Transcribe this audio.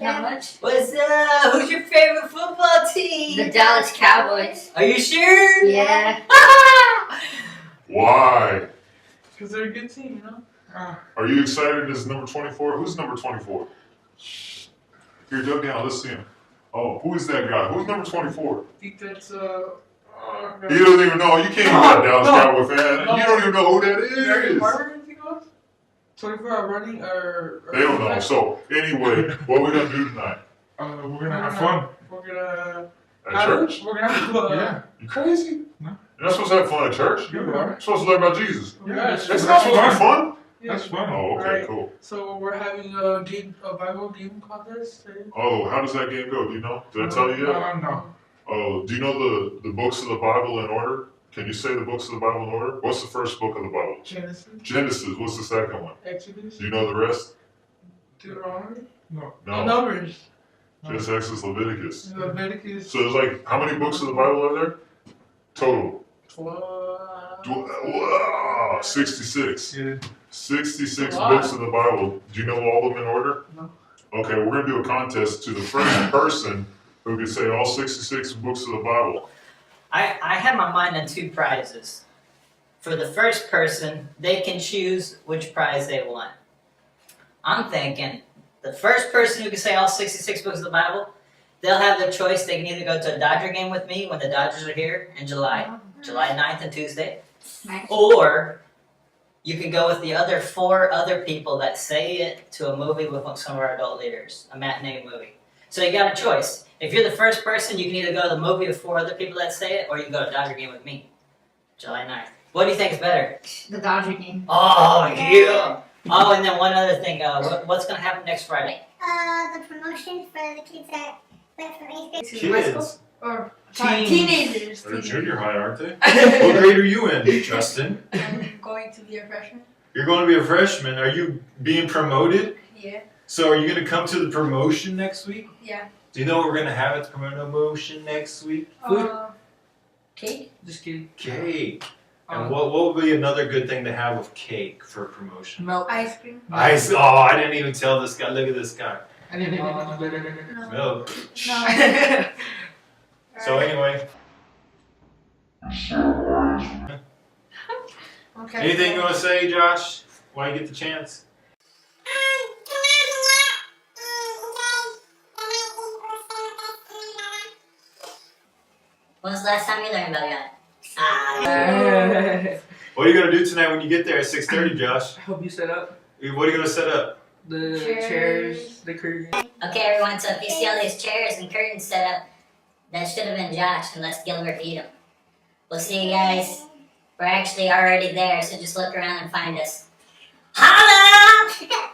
Not much. What's up? Who's your favorite football team? The Dallas Cowboys. Are you sure? Yeah. Why? Because they're a good team, you know? Are you excited as number 24? Who's number 24? Here, Doug down. Let's see him. Oh, who is that guy? Who's number 24? I think that's, He doesn't even know. You can't even be a Dallas Cowboy fan. You don't even know who that Marion is. Barber, I think it was? 24 hour running, or They don't know. So, anyway, what we going to do tonight? We're gonna have fun. We're gonna At church? We're gonna have Yeah. You crazy? No. You're not supposed to have fun at church? You are. You're supposed to learn about Jesus. Yeah, That's not supposed to be fun? Yeah. That's fun. Oh, okay, Alright. cool. So we're having a Bible game contest today. Oh, how does that game go? Do you know? Did I tell you yet? No. Oh, do you know the books of the Bible in order? Can you say the books of the Bible in order? What's the first book of the Bible? Genesis, Genesis. What's the second one? Exodus, Do you know the rest? Deuteronomy, No. No. Numbers, Just Exodus, Leviticus. Leviticus, So there's like, how many books of the Bible are there? Total. 12. Wow, 66. Yeah. 66 Wow. books of the Bible. Do you know all of them in order? No. Okay, we're going to do a contest to the first person who can say all 66 books of the Bible. I have my mind on two prizes. For the first person, they can choose which prize they want. I'm thinking the first person who can say all 66 books of the Bible, they'll have their choice. They can either go to a Dodger game with me when the Dodgers are here in July 9th and Tuesday, Nice. or you can go with the other 4 other people that say it to a movie with some of our adult leaders, a matinee movie. So you got a choice. If you're the first person, you can either go to the movie with 4 other people that say it, or you can go to a Dodger game with me, July 9th. What do you think is better? The Dodger game. Oh, yeah. Oh, and then one other thing. What's going to happen next Friday? The promotion for the kids that went from 8th grade to Kids. Or Teens. teenagers. They're junior high, aren't they? What grade are you in, Justin? I'm going to be a freshman. You're going to be a freshman. Are you being promoted? Yeah. So are you going to come to the promotion next week? Yeah. Do you know what we're going to have at the promotion next week? Cake? Just kidding. Cake. And what would be another good thing to have with cake for promotion? Milk. Ice cream. Ice. Oh, I didn't even tell this guy. Look at this guy. No. Milk. No. So anyway, Okay. anything you want to say, Josh? While you get the chance? When was the last time you learned about God? What are you going to do tonight when you get there at 6:30, Josh? I hope you set up What are you going to set up? the Chairs. chairs, the curtains. Okay, everyone, so if you see all these chairs and curtains set up, that should have been Josh unless Gilbert beat him. We'll see you guys. We're actually already there, so just look around and find us. Holla!